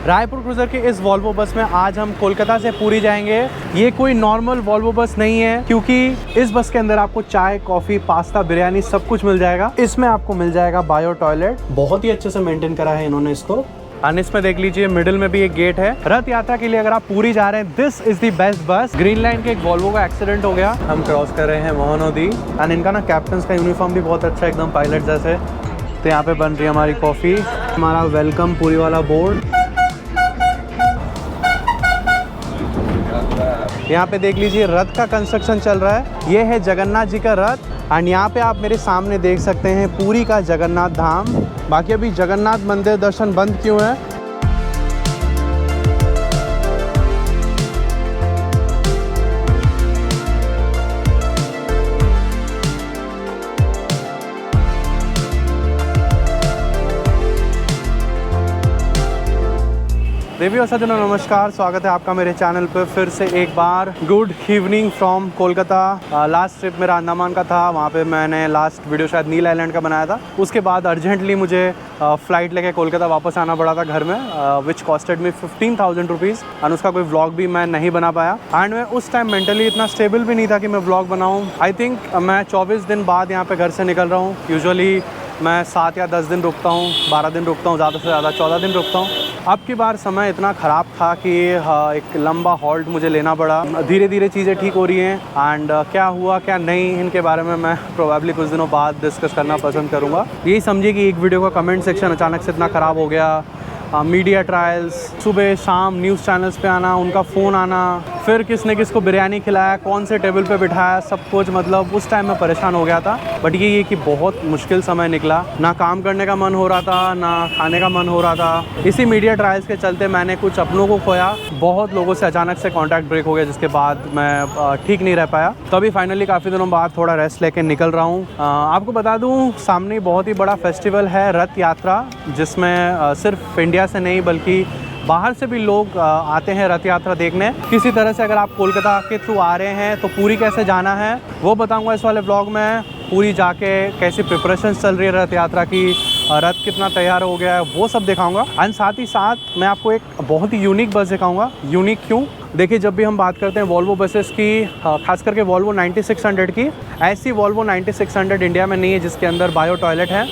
Raipur cruiser के इस Volvo bus में आज हम कोलकाता से पुरी जाएंगे। ये कोई नॉर्मल वॉल्वो बस नहीं है, क्योंकि इस बस के अंदर आपको चाय, कॉफी, पास्ता, बिरयानी सब कुछ मिल जाएगा। इसमें आपको मिल जाएगा बायो टॉयलेट, बहुत ही अच्छे से मेंटेन करा है इन्होंने इसको। और इसमें देख लीजिए मिडिल में भी एक गेट है। रथ यात्रा के लिए अगर आप पुरी जा रहे हैं, दिस इज द बेस्ट बस। ग्रीन लाइन के एक वॉल्वो का एक्सीडेंट हो गया, हम क्रॉस कर रहे हैं महानदी। एंड इनका ना कैप्टन का यूनिफॉर्म भी बहुत अच्छा है, एकदम पायलट जैसे। तो यहाँ पे बन रही है हमारी कॉफी, हमारा वेलकम पुरी वाला बोर्ड। यहाँ पे देख लीजिए रथ का कंस्ट्रक्शन चल रहा है। ये है जगन्नाथ जी का रथ। एंड यहाँ पे आप मेरे सामने देख सकते हैं पुरी का जगन्नाथ धाम। बाकी अभी जगन्नाथ मंदिर दर्शन बंद क्यों है? देवी और सज्जनों नमस्कार, स्वागत है आपका मेरे चैनल पर फिर से एक बार। Good evening from Kolkata. Last trip मेरा अंडमान का था, वहाँ पे मैंने लास्ट वीडियो शायद नील आइलैंड का बनाया था। उसके बाद अर्जेंटली मुझे फ़्लाइट लेके कोलकाता वापस आना पड़ा था घर में, विच कॉस्टेड मी 15,000 रुपीज़। एंड उसका कोई व्लॉग भी मैं नहीं बना पाया। एंड मैं उस टाइम मेंटली इतना स्टेबल भी नहीं था कि मैं व्लॉग बनाऊँ। आई थिंक मैं 24 दिन बाद यहाँ पर घर से निकल रहा हूँ। यूजुअली मैं 7 या 10 दिन रुकता हूँ, 12 दिन रुकता हूँ, ज़्यादा से ज़्यादा 14 दिन रुकता हूँ। अब की बार समय इतना ख़राब था कि एक लंबा हॉल्ट मुझे लेना पड़ा। धीरे धीरे चीज़ें ठीक हो रही हैं। एंड क्या हुआ क्या नहीं, इनके बारे में मैं प्रोबेबली कुछ दिनों बाद डिस्कस करना पसंद करूँगा। यही समझिए कि एक वीडियो का कमेंट सेक्शन अचानक से इतना ख़राब हो गया। मीडिया ट्रायल्स, सुबह शाम न्यूज़ चैनल्स पे आना, उनका फ़ोन आना, फिर किसने किसको बिरयानी खिलाया, कौन से टेबल पे बिठाया, सब कुछ। मतलब उस टाइम मैं परेशान हो गया था। बट ये कि बहुत मुश्किल समय निकला। ना काम करने का मन हो रहा था, ना खाने का मन हो रहा था। इसी मीडिया ट्रायल्स के चलते मैंने कुछ अपनों को खोया, बहुत लोगों से अचानक से कॉन्टैक्ट ब्रेक हो गया, जिसके बाद मैं ठीक नहीं रह पाया। तो अभी फाइनली काफ़ी दिनों बाद थोड़ा रेस्ट लेके निकल रहा हूँ। आपको बता दूँ, सामने बहुत ही बड़ा फेस्टिवल है रथ यात्रा, जिसमें सिर्फ इंडिया से नहीं बल्कि बाहर से भी लोग आते हैं रथ यात्रा देखने। किसी तरह से अगर आप कोलकाता के थ्रू आ रहे हैं तो पुरी कैसे जाना है वो बताऊंगा इस वाले ब्लॉग में। पुरी जाके कैसी प्रिपरेशन चल रही है रथ यात्रा की, रथ कितना तैयार हो गया है, वो सब दिखाऊंगा। एंड साथ ही साथ मैं आपको एक बहुत ही यूनिक बस दिखाऊंगा। यूनिक क्यों? देखिए, जब भी हम बात करते हैं वॉल्वो बसेस की, खास करके वॉल्वो 9600 की, ऐसी वॉल्वो 9600 इंडिया में नहीं है जिसके अंदर बायो टॉयलेट है।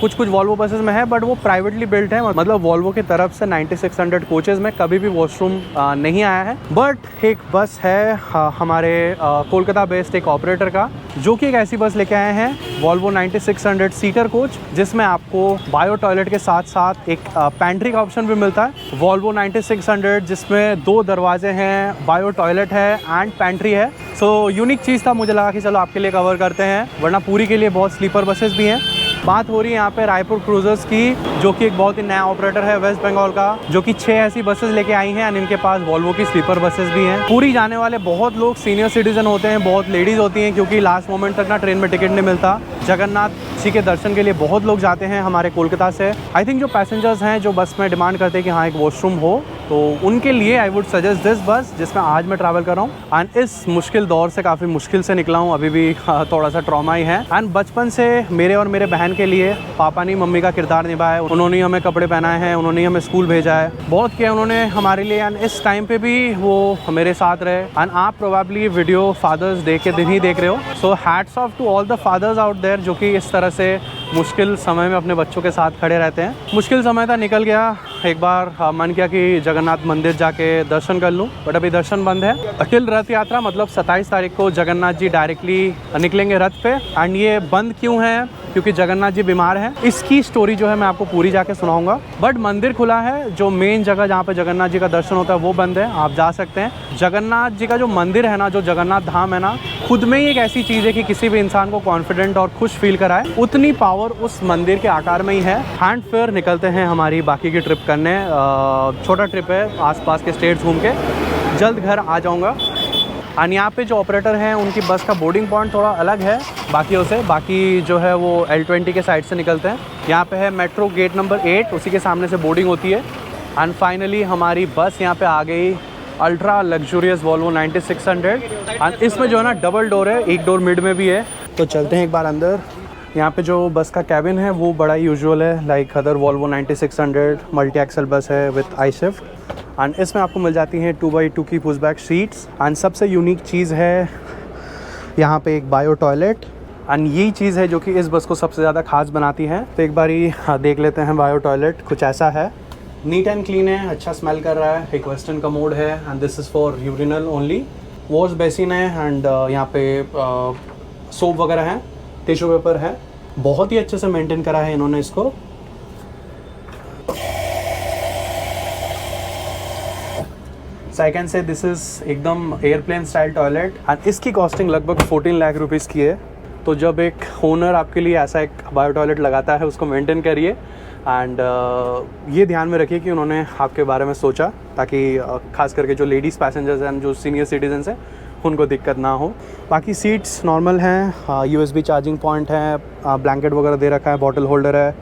कुछ वॉल्वो बसेस में है, बट वो प्राइवेटली बिल्ट है। मतलब वॉल्वो की तरफ से 9600 कोचेज़ में कभी भी वॉशरूम नहीं आया है। बट एक बस है हमारे कोलकाता बेस्ड एक ऑपरेटर का, जो कि एक ऐसी बस लेके आए हैं, वॉल्वो 9600 सीटर कोच, जिसमें आपको बायो टॉयलेट के साथ साथ एक पैंट्री का ऑप्शन भी मिलता है। वॉल्वो 9600 जिसमें 2 दरवाजे हैं, बायो टॉयलेट है एंड पैंट्री है। सो यूनिक चीज़ था, मुझे लगा कि चलो आपके लिए कवर करते हैं, वरना पूरी के लिए बहुत स्लीपर बसेस भी हैं। बात हो रही है यहाँ पे रायपुर क्रूजर्स की, जो कि एक बहुत ही नया ऑपरेटर है वेस्ट बंगाल का, जो कि 6 ऐसी बसेस लेके आई हैं। एंड इनके पास वॉल्वो की स्लीपर बसेस भी हैं। पूरी जाने वाले बहुत लोग सीनियर सिटीजन होते हैं, बहुत लेडीज़ होती हैं, क्योंकि लास्ट मोमेंट तक ना ट्रेन में टिकट नहीं मिलता। जगन्नाथ जी के दर्शन के लिए बहुत लोग जाते हैं हमारे कोलकाता से। आई थिंक जो पैसेंजर्स हैं जो बस में डिमांड करते हैं कि हाँ एक वॉशरूम हो, तो उनके लिए आई वुड सजेस्ट दिस बस, जिसमें आज मैं ट्रैवल कर रहा हूँ। एंड इस मुश्किल दौर से काफ़ी मुश्किल से निकला हूँ, अभी भी थोड़ा सा ट्रॉमा ही है। एंड बचपन से मेरे और मेरे बहन के लिए पापा ने मम्मी का किरदार निभाया है। उन्होंने हमें कपड़े पहनाए हैं, उन्होंने हमें स्कूल भेजा है, बहुत किया उन्होंने हमारे लिए। एंड इस टाइम पे भी वो मेरे साथ रहे। एंड आप प्रोबेबली वीडियो फादर्स डे के दिन ही देख रहे हो। So hats off to all the fathers out there, जो कि इस तरह से मुश्किल समय में अपने बच्चों के साथ खड़े रहते हैं। मुश्किल समय था, निकल गया। एक बार मन किया कि जगन्नाथ मंदिर जाके दर्शन कर लूं, बट अभी दर्शन बंद है। अखिल रथ यात्रा मतलब 27 तारीख को जगन्नाथ जी डायरेक्टली निकलेंगे रथ पे। एंड ये बंद क्यों है? क्योंकि जगन्नाथ जी बीमार हैं। इसकी स्टोरी जो है मैं आपको पूरी जाके सुनाऊंगा। बट मंदिर खुला है, जो मेन जगह जहाँ पे जगन्नाथ जी का दर्शन होता है वो बंद है, आप जा सकते हैं। जगन्नाथ जी का जो मंदिर है ना, जो जगन्नाथ धाम है ना, खुद में ही एक ऐसी चीज़ है कि किसी भी इंसान को कॉन्फिडेंट और खुश फील कराए, उतनी पावर उस मंदिर के आकार में ही है। एंड फिर निकलते हैं हमारी बाकी की ट्रिप करने। छोटा ट्रिप है, आसपास के स्टेट्स घूम के जल्द घर आ जाऊँगा। और यहाँ पे जो ऑपरेटर हैं उनकी बस का बोर्डिंग पॉइंट थोड़ा अलग है बाकियों से। बाकी जो है वो L20 के साइड से निकलते हैं। यहाँ पे है मेट्रो गेट नंबर 8, उसी के सामने से बोर्डिंग होती है। एंड फाइनली हमारी बस यहाँ पे आ गई, अल्ट्रा लग्जूरियस वॉल्वो 9600। एंड इसमें जो है ना डबल डोर है, एक डोर मिड में भी है। तो चलते हैं एक बार अंदर। यहाँ पे जो बस का कैबिन है वो बड़ा यूजुअल है, like other Volvo 9600 multi axle bus है विथ आई शिफ्ट। एंड इसमें आपको मिल जाती हैं 2x2 की पुश बैक सीट्स। एंड सबसे यूनिक चीज़ है यहाँ पे एक बायो टॉयलेट। एंड यही चीज़ है जो कि इस बस को सबसे ज़्यादा खास बनाती है। तो एक बारी देख लेते हैं बायो टॉयलेट। कुछ ऐसा है, नीट एंड क्लीन है, अच्छा स्मेल कर रहा है। एक वेस्टर्न कमोड है and this is for urinal only. Wash basin है एंड यहाँ पे सोप वगैरह है, टिश्यू पेपर है। बहुत ही अच्छे से मेंटेन करा है इन्होंने इसको। So I can say this is एकदम एयरप्लेन स्टाइल टॉयलेट एंड इसकी कॉस्टिंग लगभग 14 लाख रुपीज़ की है। तो जब एक ओनर आपके लिए ऐसा एक बायो टॉयलेट लगाता है उसको मेंटेन करिए एंड ये ध्यान में रखिए कि उन्होंने आपके बारे में सोचा, ताकि खास करके जो लेडीज़ पैसेंजर्स हैं, जो सीनियर सिटीजन्स हैं, उनको दिक्कत ना हो। बाकी सीट्स नॉर्मल हैं, USB चार्जिंग पॉइंट है, ब्लैंकेट वगैरह दे रखा है, बॉटल होल्डर है,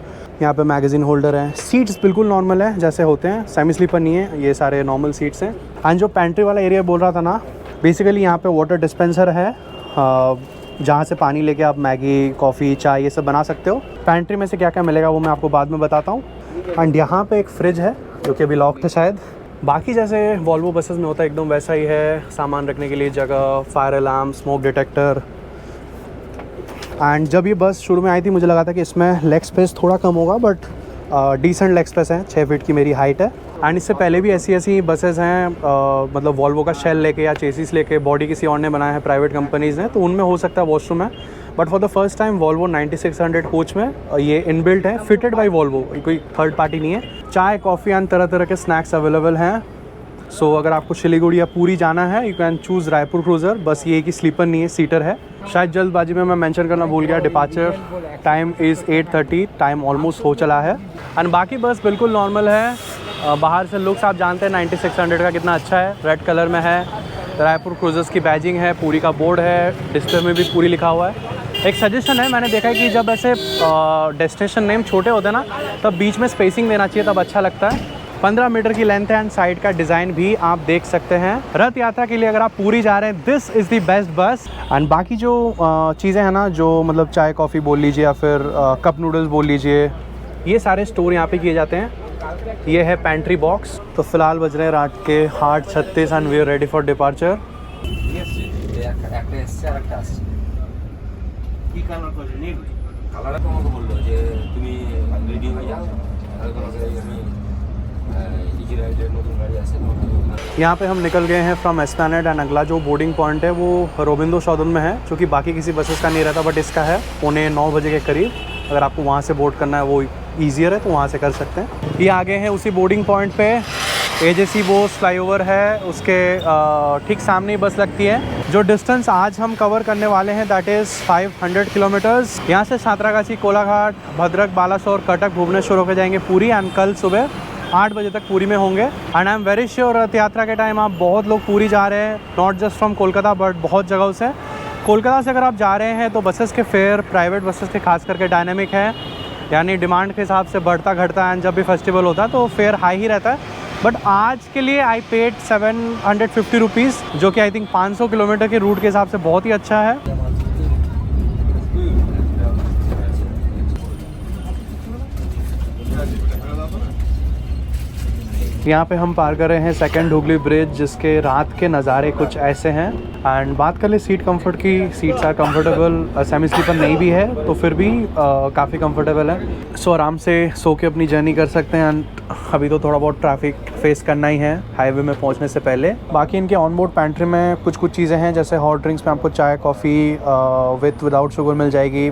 यहाँ पे मैगज़ीन होल्डर है। सीट्स बिल्कुल नॉर्मल है जैसे होते हैं, सेमी स्लीपर नहीं है, ये सारे नॉर्मल सीट्स हैं। एंड जो पेंट्री वाला एरिया बोल रहा था ना, बेसिकली यहाँ पे वाटर डिस्पेंसर है जहाँ से पानी लेके आप मैगी, कॉफ़ी, चाय ये सब बना सकते हो। पेंट्री में से क्या क्या मिलेगा वो मैं आपको बाद में बताता हूँ। एंड यहाँ पे एक फ्रिज है जो कि अभी लॉक था शायद। बाकी जैसे वॉल्वो बसेस में होता है एकदम वैसा ही है, सामान रखने के लिए जगह, fire alarm, smoke detector. And जब ये बस शुरू में आई थी मुझे लगा था कि इसमें लेग स्पेस थोड़ा कम होगा, बट डिसेंट लेग स्पेस है। 6 फीट की मेरी हाइट है। एंड इससे पहले भी ऐसी बसेस हैं, मतलब वॉल्वो का शेल लेके या चेसिस लेके बॉडी किसी और ने बनाया है, प्राइवेट कंपनीज़ ने, तो उनमें हो सकता है वॉशरूम है। But for the first time Volvo 9600 coach में ये इनबिल्ट है, फिटेड बाई वॉल्वो, कोई थर्ड पार्टी नहीं है। चाय, कॉफ़ी एंड तरह तरह के स्नैक्स अवेलेबल हैं। सो अगर आपको सिलीगुड़ी या पूरी जाना है, you can choose Raipur cruiser. बस ये कि स्लीपर नहीं है, सीटर है। शायद जल्दबाजी में मैं मेंशन करना भूल गया, departure time is 8:30, time almost हो चला है। एंड बाकी बस बिल्कुल नॉर्मल है। बाहर से लुक्स आप जानते हैं 9600 का कितना अच्छा है, रेड कलर में है, रायपुर क्रूज़र्स की बैजिंग है, पूरी का बोर्ड है, डिस्प्ले में भी पूरी लिखा हुआ है। एक सजेशन है, मैंने देखा है कि जब ऐसे डेस्टिनेशन नेम छोटे होते हैं ना, तब बीच में स्पेसिंग देना चाहिए, तब अच्छा लगता है। 15 मीटर की लेंथ है एंड साइड का डिज़ाइन भी आप देख सकते हैं। रथ यात्रा के लिए अगर आप पूरी जा रहे हैं, दिस इज़ द बेस्ट बस। एंड बाकी जो चीज़ें हैं ना, जो मतलब चाय कॉफ़ी बोल लीजिए या फिर कप नूडल्स बोल लीजिए, ये सारे स्टोर यहाँ पे किए जाते हैं। ये है पेंट्री बॉक्स। तो फिलहाल बज रहे हैं रात के 8:36 and we are ready for departure. यहाँ पे हम निकल गए हैं फ्रॉम एस्प्लैनेड एंड अगला जो बोर्डिंग पॉइंट है वो रोबिंदो सदन में है, जो कि बाकी किसी बसेस का नहीं रहता, बट इसका है 9:15 बजे के करीब। अगर आपको वहाँ से बोर्ड करना है, वो ईजियर है, तो वहाँ से कर सकते हैं। ये आगे हैं उसी बोर्डिंग पॉइंट पे AJC बोस फ्लाईओवर है, उसके ठीक सामने ही बस लगती है। जो डिस्टेंस आज हम कवर करने वाले हैं दैट इज़ 500 किलोमीटर्स। यहाँ से सांतरागाछी, कोलाघाट, भद्रक, बालासोर, कटक, भुवनेश्वर होकर जाएंगे पूरी। एंड कल सुबह 8 बजे तक पूरी में होंगे। And I am very sure रथ यात्रा के टाइम आप बहुत लोग पूरी जा रहे हैं, not just from Kolkata but बहुत जगहों से। कोलकाता से अगर आप जा रहे हैं तो बसेस के फेयर, प्राइवेट बसेस के खास करके डायनेमिक है, यानी डिमांड के हिसाब से बढ़ता घटता है। एंड जब भी फेस्टिवल होता है तो फेयर हाई ही रहता है। बट आज के लिए आई पेड 750 रुपीज़, जो कि आई थिंक 500 किलोमीटर के रूट के हिसाब से बहुत ही अच्छा है। यहाँ पे हम पार कर रहे हैं सेकंड हुगली ब्रिज, जिसके रात के नज़ारे कुछ ऐसे हैं। एंड बात कर ले सीट कंफर्ट की, seats are comfortable, semi sleeper नहीं भी है तो फिर भी काफ़ी कंफर्टेबल है। सो आराम से सो के अपनी जर्नी कर सकते हैं। एंड अभी तो थोड़ा बहुत ट्रैफिक फेस करना ही है हाईवे में पहुँचने से पहले। बाकी इनके ऑनबोर्ड पैंट्री में कुछ चीज़ें हैं, जैसे हॉट ड्रिंक्स में आपको चाय, कॉफ़ी विदाउट शुगर मिल जाएगी,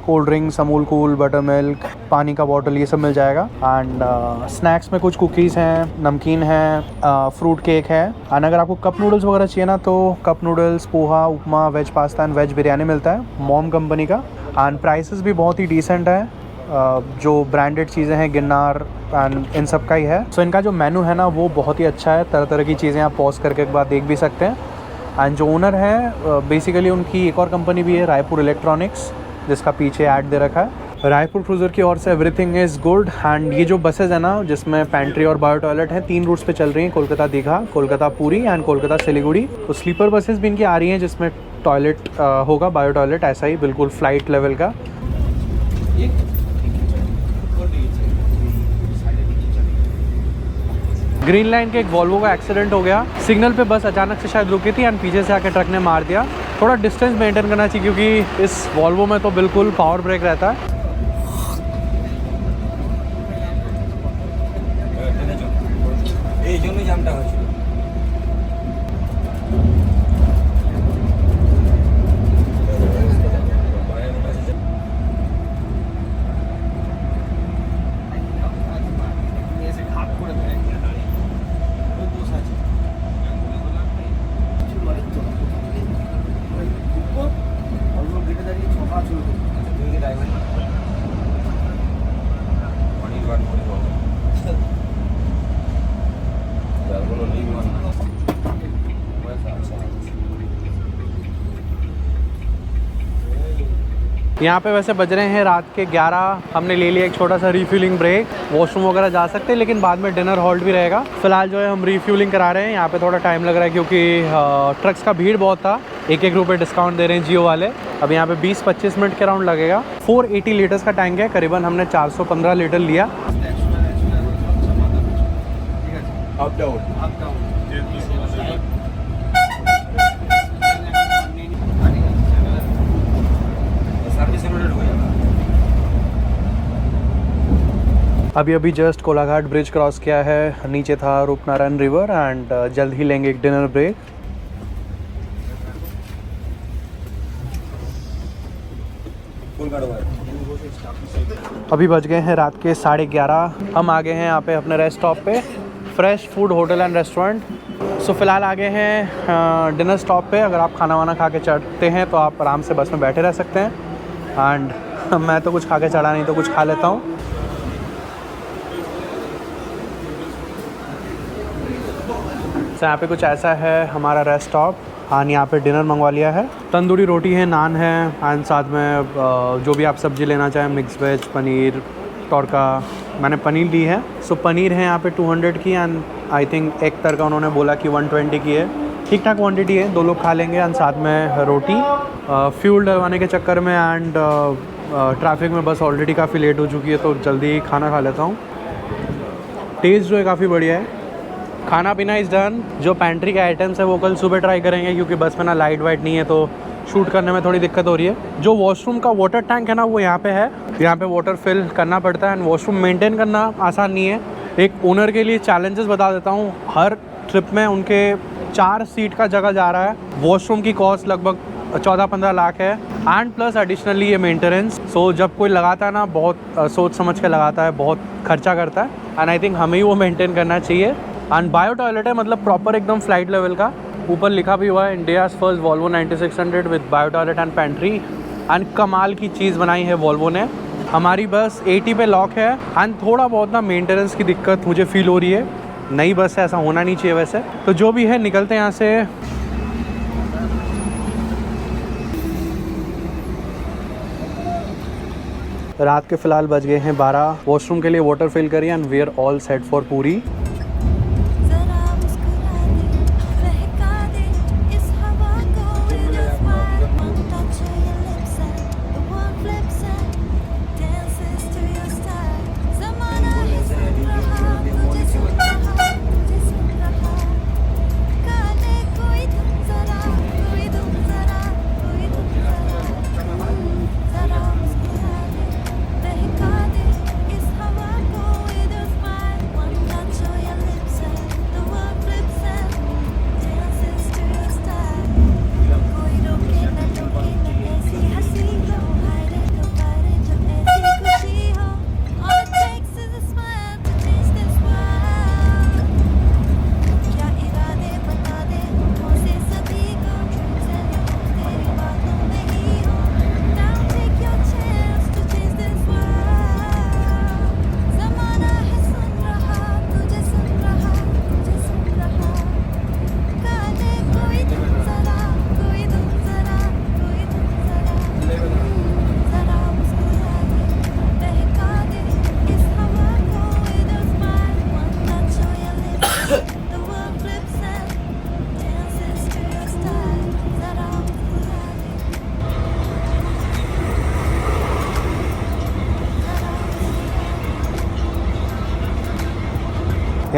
cold drinks, Amul cool, butter milk, पानी का बॉटल, ये सब मिल जाएगा। एंड स्नैक्स में कुछ कुकीज़ हैं, नमकीन है, फ्रूट केक है। एंड अगर आपको कप नूडल्स वगैरह चाहिए ना, तो cup noodles, poha, upma, veg pasta and veg biryani मिलता है मॉम कंपनी का। एंड प्राइसेस भी बहुत ही डिसेंट है। जो ब्रांडेड चीज़ें हैं गिन्नार एंड इन सब का ही है। सो इनका जो मेनू है ना वो बहुत ही अच्छा है, तरह तरह की चीज़ें आप पॉज करके एक बार देख भी सकते हैं। एंड जो ओनर है बेसिकली उनकी एक और कंपनी भी है, रायपुर इलेक्ट्रॉनिक्स, जिसका पीछे ऐड दे रखा है। रायपुर क्रूज़र की ओर से एवरीथिंग इज़ गुड। एंड ये जो बसेज है ना, जिसमें पेंट्री और बायो टॉयलेट है, 3 रूट्स पे चल रही हैं, कोलकाता दीघा, कोलकाता पूरी एंड कोलकाता सिलीगुड़ी। तो स्लीपर बसेस भी इनकी आ रही हैं जिसमें टॉयलेट होगा, बायो टॉयलेट, ऐसा ही बिल्कुल फ़्लाइट लेवल का। ग्रीन लाइन के एक वॉल्वो का एक्सीडेंट हो गया। सिग्नल पे बस अचानक से शायद रुकी थी एंड पीछे से आके ट्रक ने मार दिया। थोड़ा डिस्टेंस मेंटेन करना चाहिए क्योंकि इस वॉल्वो में तो बिल्कुल पावर ब्रेक रहता है। यहाँ पे वैसे बज रहे हैं रात के 11। हमने ले लिया एक छोटा सा रिफ्यूलिंग ब्रेक। वॉशरूम वगैरह जा सकते हैं लेकिन बाद में डिनर हॉल्ट भी रहेगा। फिलहाल जो है हम रिफ्यूलिंग करा रहे हैं। यहाँ पे थोड़ा टाइम लग रहा है क्योंकि ट्रक्स का भीड़ बहुत था। 1-1 रुपये डिस्काउंट दे रहे हैं जियो वाले। अब यहाँ पे 20-25 मिनट के राउंड लगेगा। 480 लीटर्स का टैंक है। करीबन हमने 415 लीटर लिया। अभी जस्ट कोलाघाट ब्रिज क्रॉस किया है। नीचे था रूपनारायण रिवर एंड जल्द ही लेंगे एक डिनर ब्रेक। अभी बज गए हैं रात के 11:30। हम आ गए हैं यहाँ पे अपने रेस्ट स्टॉप पे, fresh food hotel and restaurant. So फिलहाल आ गए हैं डिनर स्टॉप पे। अगर आप खाना वाना खा के चढ़ते हैं तो आप आराम से बस में बैठे रह सकते हैं। एंड मैं तो कुछ खा के चढ़ा नहीं तो कुछ खा लेता हूँ। तो यहाँ पे कुछ ऐसा है हमारा रेस्ट स्टॉप। हाँ, यहाँ पे डिनर मंगवा लिया है। तंदूरी रोटी है, नान है एंड साथ में जो भी आप सब्ज़ी लेना चाहें, मिक्स वेज, पनीर, तड़का। मैंने पनीर ली है। सो पनीर है यहाँ पे 200 की एंड आई थिंक एक तड़का उन्होंने बोला कि 120 की है। ठीक ठाक क्वांटिटी है, 2 लोग खा लेंगे। एंड साथ में रोटी। फ्यूल डलवाने के चक्कर में एंड ट्रैफिक में बस ऑलरेडी काफ़ी लेट हो चुकी है तो जल्दी खाना खा लेता हूँ। टेस्ट जो है काफ़ी बढ़िया है। खाना पीना इज़ डन। जो पेंट्री के आइटम्स है वो कल सुबह ट्राई करेंगे क्योंकि बस में ना लाइट वाइट नहीं है तो शूट करने में थोड़ी दिक्कत हो रही है। जो वॉशरूम का वाटर टैंक है ना वो यहाँ पे है। यहाँ पे वाटर फिल करना पड़ता है एंड वॉशरूम मेंटेन करना आसान नहीं है। एक ओनर के लिए चैलेंजेस बता देता हूँ। हर ट्रिप में उनके 4 सीट का जगह जा रहा है। वॉशरूम की कॉस्ट लगभग 14-15 लाख है एंड प्लस एडिशनली ये मेंटेनेंस। सो जब कोई लगाता है ना बहुत सोच समझ के लगाता है, बहुत खर्चा करता है एंड आई थिंक हमें ही वो मेंटेन करना चाहिए। एंड बायो टॉयलेट है, मतलब प्रॉपर एकदम फ्लाइट लेवल का। ऊपर लिखा भी हुआ है India's first Volvo 9600 with bio toilet and pantry. And कमाल की चीज़ बनाई है वॉल्वो ने। हमारी बस 80 पे लॉक है एंड थोड़ा बहुत ना मेंटेनेंस की दिक्कत मुझे फील हो रही है। नई बस है, ऐसा होना नहीं चाहिए वैसे। तो जो भी है निकलते हैं यहाँ से। रात के फ़िलहाल बज गए हैं 12। वॉशरूम के लिए वाटर फिल करिए and we are all set for Puri.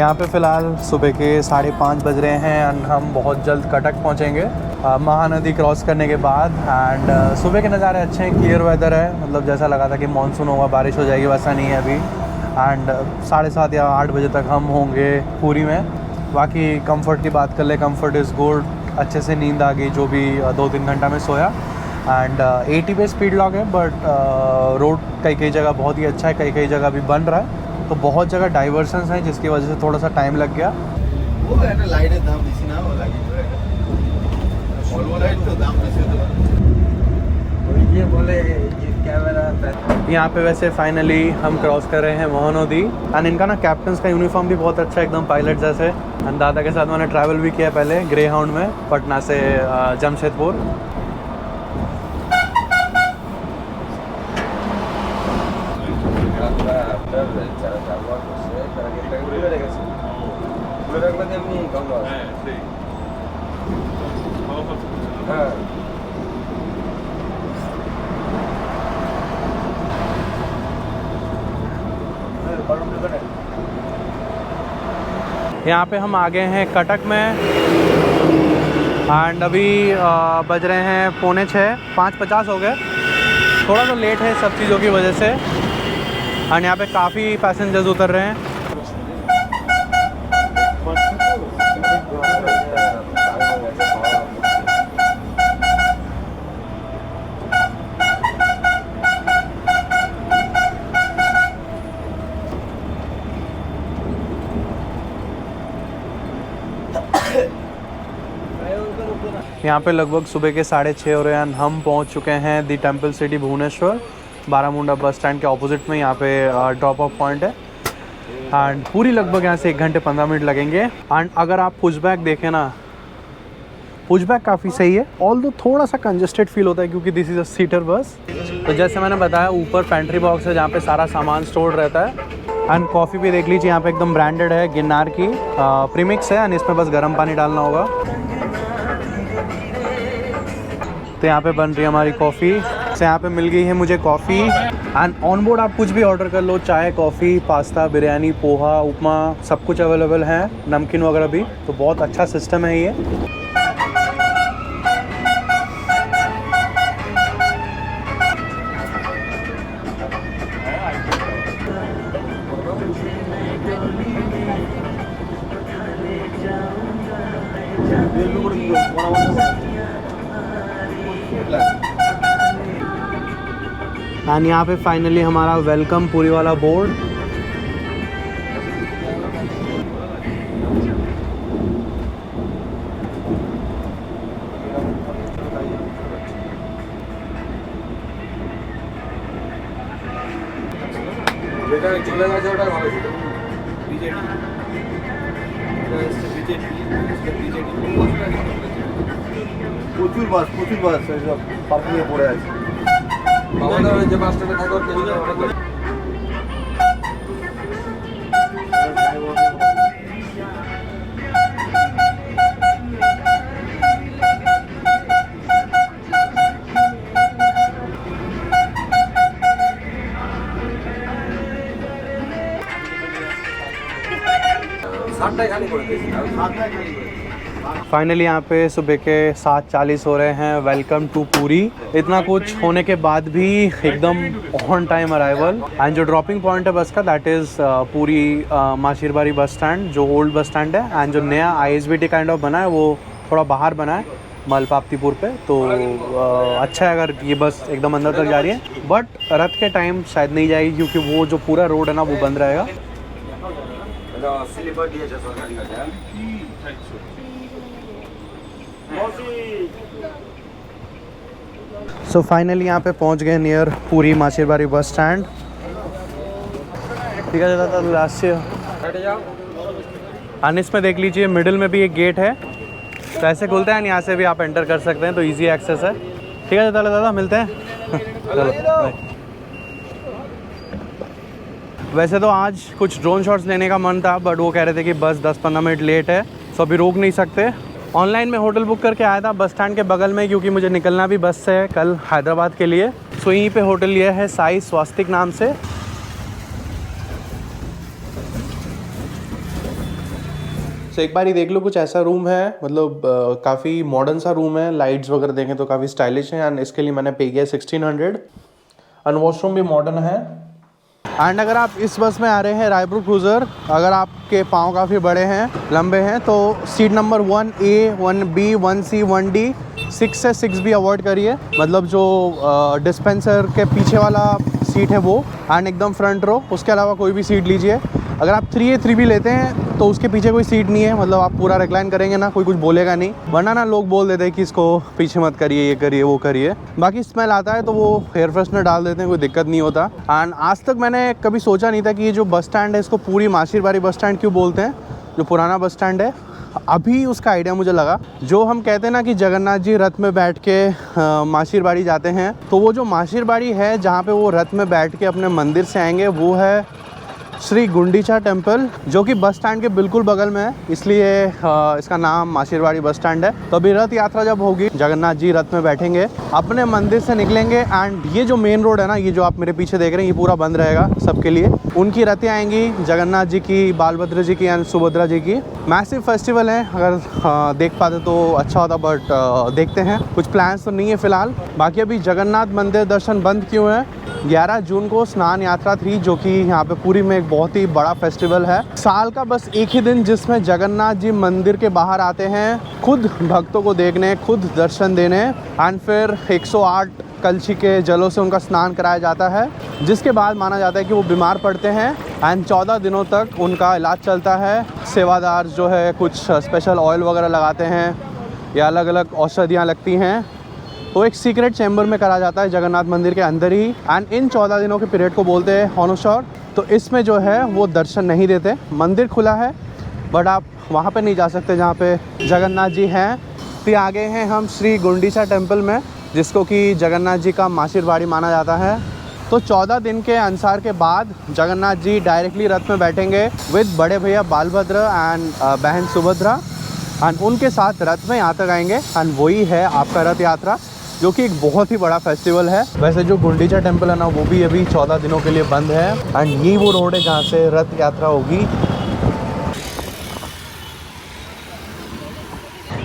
यहाँ पे फ़िलहाल सुबह के 5:30 बज रहे हैं एंड हम बहुत जल्द कटक पहुँचेंगे महानदी क्रॉस करने के बाद। एंड सुबह के नज़ारे अच्छे हैं, क्लियर वेदर है, मतलब जैसा लगा था कि मानसून होगा, बारिश हो जाएगी, वैसा नहीं है अभी। एंड 7:30 या 8 बजे तक हम होंगे पूरी में। बाकी कंफर्ट की बात कर ले, कंफर्ट इज़ गुड, अच्छे से नींद आ गई जो भी 2-3 घंटा में सोया। एंड 80 पे स्पीड लॉक है, बट रोड कई जगह बहुत ही अच्छा है, कई जगह अभी बन रहा है, तो बहुत जगह डाइवर्सन्स हैं जिसकी वजह से थोड़ा सा टाइम लग गया। वो है ना लाइट दाम बेसी ना हो लगी ऑल लाइट तो दाम बेसी तो ये बोले ये कैमरा। यहाँ पे वैसे फाइनली हम क्रॉस कर रहे हैं महानदी एंड इनका ना कैप्टन्स का यूनिफॉर्म भी बहुत अच्छा है, एकदम पायलट जैसे। एंड दादा के साथ मैंने ट्रैवल भी किया पहले ग्रे हाउंड में, पटना से जमशेदपुर। यहाँ पे हम आ गए हैं कटक में एंड अभी बज रहे हैं 5:45, 5:50 हो गए। थोड़ा सा लेट है सब चीज़ों की वजह से एंड यहाँ पे काफ़ी पैसेंजर्स उतर रहे हैं। यहाँ पे लगभग सुबह के 6:30 हो रहे हैं। हम पहुँच चुके हैं the temple city Bhubaneswar, Baramunda bus stand के ऑपोजिट में। यहाँ पे ड्रॉप ऑफ पॉइंट है एंड पूरी लगभग यहाँ से 1 घंटे 15 मिनट लगेंगे। एंड अगर आप पुशबैक देखें ना, पुशबैक काफ़ी सही है, ऑल्दो थोड़ा सा कंजेस्टेड फील होता है क्योंकि this is a seater bus. तो जैसे मैंने बताया, ऊपर पेंट्री बॉक्स है जहाँ पे सारा सामान स्टोर रहता है। एंड कॉफ़ी भी देख लीजिए, यहाँ पे एकदम ब्रांडेड है, गिरनार की प्रीमिक्स है एंड इसमें बस गर्म पानी डालना होगा। तो यहाँ पे बन रही है हमारी कॉफ़ी। से यहाँ पे मिल गई है मुझे कॉफ़ी एंड ऑन बोर्ड आप कुछ भी ऑर्डर कर लो, चाय, कॉफ़ी, पास्ता, बिरयानी, पोहा, उपमा, सब कुछ अवेलेबल है, नमकीन वगैरह भी। तो बहुत अच्छा सिस्टम है ये। एंड यहाँ पे फाइनली हमारा वेलकम पूरी वाला बोर्ड। প্রচুর বাস পার্কিং এ পড়ে আছে। আমাদের যে বাস স্ট্যান্ডে থাকে फाइनली यहाँ पे सुबह के 7:40 हो रहे हैं। वेलकम टू पूरी। इतना कुछ होने के बाद भी एकदम ऑन टाइम अराइवल। एंड जो ड्रॉपिंग पॉइंट है बस का, दैट इज़ पूरी माशीरबारी बस स्टैंड, जो ओल्ड बस स्टैंड है। एंड जो नया ISBT काइंड ऑफ बना है वो थोड़ा बाहर बना है मलपाप्तीपुर पे। तो अच्छा है अगर ये बस एकदम अंदर तक जा रही है, बट रथ के टाइम शायद नहीं जाएगी क्योंकि वो जो पूरा रोड है ना वो बंद रहेगा। सो फाइनली यहाँ पे पहुँच गए नियर पूरी माशीरबारी बस स्टैंड। ठीक है दादा, लास्ट से अनिस में देख लीजिए, मिडिल में भी एक गेट है, तो ऐसे खुलते हैं, यहाँ से भी आप एंटर कर सकते हैं, तो इजी एक्सेस है। ठीक है दादा, मिलते हैं। चलो बाय। वैसे तो आज कुछ ड्रोन शॉट्स लेने का मन था, बट वो कह रहे थे कि बस 10-15 मिनट लेट है, तो अभी रोक नहीं सकते। ऑनलाइन में होटल बुक करके आया था बस स्टैंड के बगल में, क्योंकि मुझे निकलना भी बस से है कल हैदराबाद के लिए। सो यहीं पे होटल लिया है साई स्वास्तिक नाम से। सो एक बार ही देख लो, कुछ ऐसा रूम है, मतलब काफ़ी मॉडर्न सा रूम है। लाइट्स वगैरह देखें तो काफ़ी स्टाइलिश है एंड इसके लिए मैंने पे किया 1600 एंड वॉशरूम भी मॉडर्न है। एंड अगर आप इस बस में आ रहे हैं रायपुर क्रूज़र, अगर आपके पाँव काफ़ी बड़े हैं, लंबे हैं, तो seat number 1A 1B 1C 1D 6 से 6B अवॉइड करिए। मतलब जो डिस्पेंसर के पीछे वाला सीट है वो, एंड एकदम फ्रंट रो, उसके अलावा कोई भी सीट लीजिए। अगर आप 3A 3B लेते हैं तो उसके पीछे कोई सीट नहीं है, मतलब आप पूरा रिक्लाइन करेंगे ना, कोई कुछ बोलेगा नहीं, वरना ना लोग बोल देते हैं कि इसको पीछे मत करिए, ये करिए, वो करिए। बाकी स्मेल आता है तो वो हेयर फ्रेशनर डाल देते हैं, कोई दिक्कत नहीं होता। एंड आज तक मैंने कभी सोचा नहीं था कि ये जो बस स्टैंड है इसको पूरी माशीरबाड़ी बस स्टैंड क्यों बोलते हैं, जो पुराना बस स्टैंड है। अभी उसका आइडिया मुझे लगा। जो हम कहते हैं ना कि जगन्नाथ जी रथ में बैठ के माशीरबाड़ी जाते हैं, तो वो जो माशीरबाड़ी है जहाँ पे वो रथ में बैठ के अपने मंदिर से आएंगे, वो है श्री गुंडीचा टेम्पल, जो कि बस स्टैंड के बिल्कुल बगल में है, इसलिए इसका नाम माशीरबाड़ी बस स्टैंड है। तो अभी रथ यात्रा जब होगी, जगन्नाथ जी रथ में बैठेंगे, अपने मंदिर से निकलेंगे, एंड ये जो मेन रोड है ना, ये जो आप मेरे पीछे देख रहे हैं, ये पूरा बंद रहेगा सबके लिए। उनकी रथें आएंगी, जगन्नाथ जी की, बालभद्र जी की एंड सुभद्रा जी की। मैसिव फेस्टिवल है, अगर देख पाते तो अच्छा होता, बट देखते हैं, कुछ प्लान्स तो नहीं है फिलहाल। बाकी अभी जगन्नाथ मंदिर दर्शन बंद क्यों है? 11 जून को स्नान यात्रा थी, जो कि यहाँ पे पुरी में एक बहुत ही बड़ा फेस्टिवल है। साल का बस एक ही दिन जिसमें जगन्नाथ जी मंदिर के बाहर आते हैं, खुद भक्तों को देखने, खुद दर्शन देने, एंड फिर 108 कलशी के जलों से उनका स्नान कराया जाता है, जिसके बाद माना जाता है कि वो बीमार पड़ते हैं एंड 14 दिनों तक उनका इलाज चलता है। सेवादार जो है कुछ स्पेशल ऑयल वगैरह लगाते हैं या अलग अलग औषधियाँ लगती हैं, तो एक सीक्रेट चैम्बर में करा जाता है जगन्नाथ मंदिर के अंदर ही। एंड इन 14 दिनों के पीरियड को बोलते हैं हॉनोशॉर। तो इसमें जो है वो दर्शन नहीं देते। मंदिर खुला है बट आप वहाँ पे नहीं जा सकते जहाँ पे जगन्नाथ जी हैं। फिर आगे हैं हम श्री गुंडीचा टेम्पल में, जिसको कि जगन्नाथ जी का माशीरबाड़ी माना जाता है। तो 14 दिन के अनुसार के बाद जगन्नाथ जी डायरेक्टली रथ में बैठेंगे विद बड़े भैया बालभद्र एंड बहन सुभद्रा, एंड उनके साथ रथ में यहाँ तक आएंगे। एंड वही है आपका रथ यात्रा, जो कि एक बहुत ही बड़ा फेस्टिवल है। वैसे जो गुंडीचा टेम्पल है ना, वो भी अभी 14 दिनों के लिए बंद है। एंड यही वो रोड है जहाँ से रथ यात्रा होगी।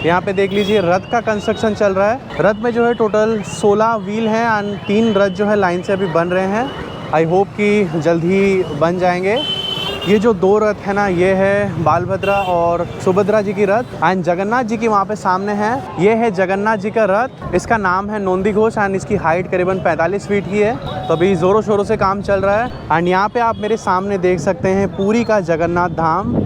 यहाँ पे देख लीजिए रथ का कंस्ट्रक्शन चल रहा है। रथ में जो है टोटल 16 व्हील हैं एंड 3 रथ जो है लाइन से अभी बन रहे हैं। आई होप कि जल्द ही बन जाएंगे। ये जो 2 रथ है ना, ये है बालभद्रा और सुभद्रा जी की रथ, एंड जगन्नाथ जी की वहाँ पे सामने है। ये है जगन्नाथ जी का रथ, इसका नाम है नंदी घोष एंड इसकी हाइट करीबन 45 फीट की है। तो अभी ज़ोरों शोरों से काम चल रहा है। एंड यहाँ पे आप मेरे सामने देख सकते हैं पुरी का जगन्नाथ धाम।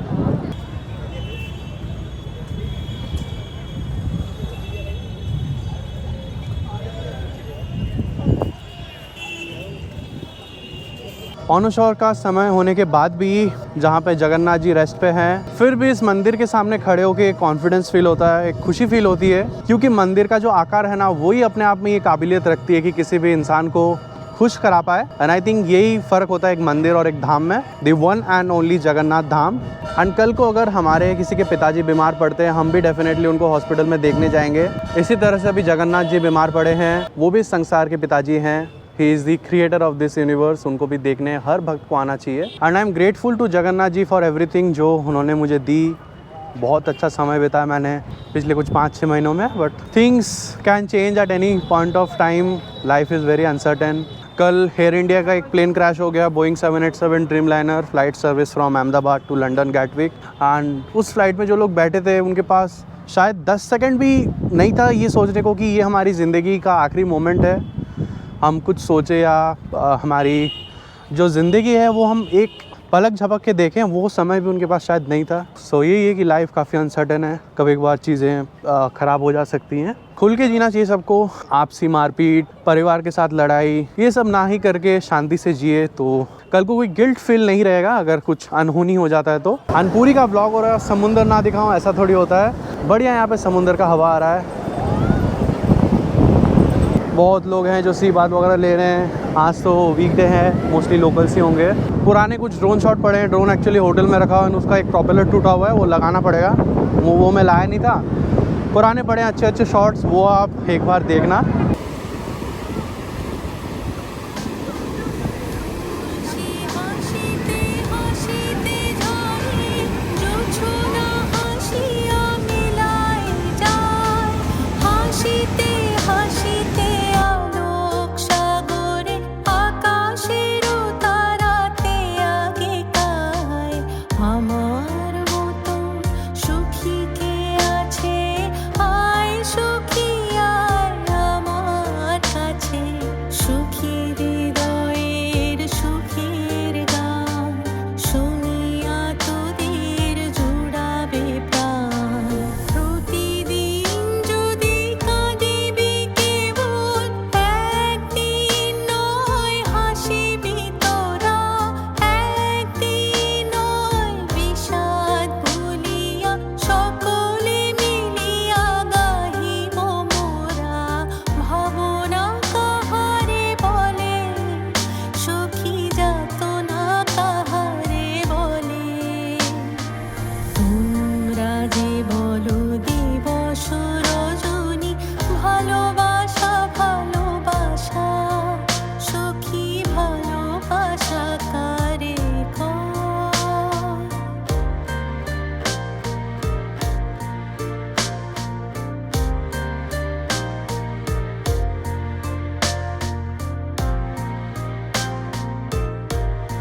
ऑनशोर का समय होने के बाद भी जहाँ पे जगन्नाथ जी रेस्ट पे हैं, फिर भी इस मंदिर के सामने खड़े होकर एक कॉन्फिडेंस फील होता है, एक खुशी फील होती है, क्योंकि मंदिर का जो आकार है ना, वही अपने आप में ये काबिलियत रखती है कि किसी भी इंसान को खुश करा पाए। एंड आई थिंक यही फ़र्क होता है एक मंदिर और एक धाम में, the one and only Jagannath Dham. And कल को अगर हमारे किसी के पिताजी बीमार पड़ते हैं, हम भी डेफिनेटली उनको हॉस्पिटल में देखने जाएंगे। इसी तरह से अभी जगन्नाथ जी बीमार पड़े हैं, वो भी संसार के पिताजी हैं। He is the creator of this universe, उनको भी देखने हर भक्त को आना चाहिए। And I am grateful to Jagannath ji for everything जो उन्होंने मुझे दी। बहुत अच्छा समय बिताया मैंने पिछले कुछ 5-6 महीनों में, but things can change at any point of time. Life is very uncertain. कल एयर इंडिया का एक प्लेन क्रैश हो गया, Boeing 787 Dreamliner flight service from Ahmedabad to London Gatwick. And उस फ्लाइट में जो लोग बैठे थे, उनके पास शायद 10 सेकेंड भी नहीं था ये सोचने को कि ये हमारी ज़िंदगी का आखिरी मोमेंट है। हम कुछ सोचे या हमारी जो ज़िंदगी है वो हम एक पलक झपक के देखें, वो समय भी उनके पास शायद नहीं था। सो यही है कि लाइफ काफ़ी अनसर्टेन है, कभी एक बार चीज़ें ख़राब हो जा सकती हैं। खुल के जीना चाहिए सबको। आपसी मारपीट, परिवार के साथ लड़ाई, ये सब ना ही करके शांति से जिए, तो कल को कोई गिल्ट फील नहीं रहेगा अगर कुछ अनहोनी हो जाता है तो। अनपुरी का ब्लॉग हो रहा है, समुंदर ना दिखाऊँ ऐसा थोड़ी होता है। बढ़िया यहाँ पे समुंदर का हवा आ रहा है। बहुत लोग हैं जो सी बात वगैरह ले रहे हैं। आज तो वीकडे है, मोस्टली लोकल्स ही होंगे। पुराने कुछ ड्रोन शॉट पड़े हैं। ड्रोन एक्चुअली होटल में रखा हुआ है, उसका एक प्रोपेलर टूटा हुआ है, वो लगाना पड़ेगा। वो मैं लाया नहीं था। पुराने पड़े हैं अच्छे अच्छे शॉट्स, वो आप एक बार देखना।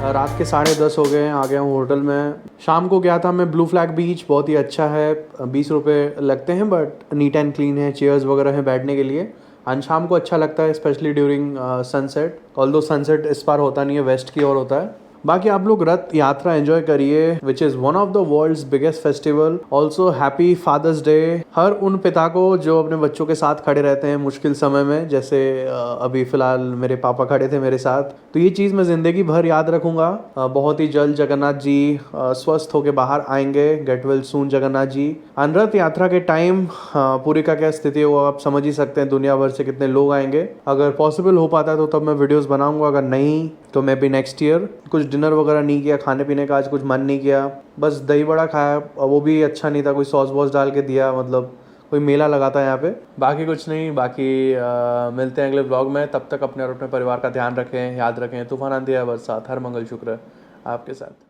रात के 10:30 हो गए हैं, आ गया हूँ होटल में। शाम को गया था मैं ब्लू फ्लैग बीच, बहुत ही अच्छा है, 20 रुपये लगते हैं बट नीट एंड क्लीन है, चेयर्स वगैरह हैं बैठने के लिए। एंड शाम को अच्छा लगता है specially during sunset, although sunset इस बार होता नहीं है, वेस्ट की ओर होता है। बाकी आप लोग रथ यात्रा एंजॉय करिए, which is one of the world's biggest festival. Also happy father's day हर उन पिता को जो अपने बच्चों के साथ खड़े रहते हैं मुश्किल समय में, जैसे अभी फ़िलहाल मेरे पापा खड़े थे मेरे साथ। तो ये चीज़ मैं ज़िंदगी भर याद रखूँगा। बहुत ही जल्द जगन्नाथ जी स्वस्थ होकर बाहर आएंगे, get well soon Jagannath ji. And Rath Yatra के टाइम पूरी का क्या स्थिति होगा आप समझ ही सकते हैं, दुनिया भर से कितने लोग आएंगे। अगर पॉसिबल हो पाता है तो तब मैं वीडियोज़ बनाऊँगा, अगर नहीं तो मैं भी नेक्स्ट ईयर। कुछ डिनर वगैरह नहीं किया, खाने पीने का आज कुछ मन नहीं किया, बस दही बड़ा खाया, वो भी अच्छा नहीं था, कोई सॉस वॉस डाल के दिया, मतलब कोई मेला लगा था यहाँ पे। बाकी कुछ नहीं, बाकी मिलते हैं अगले ब्लॉग में। तब तक अपने और अपने परिवार का ध्यान रखें, याद रखें, तूफान आंधी या बरसात, हर मंगल शुक्र आपके साथ।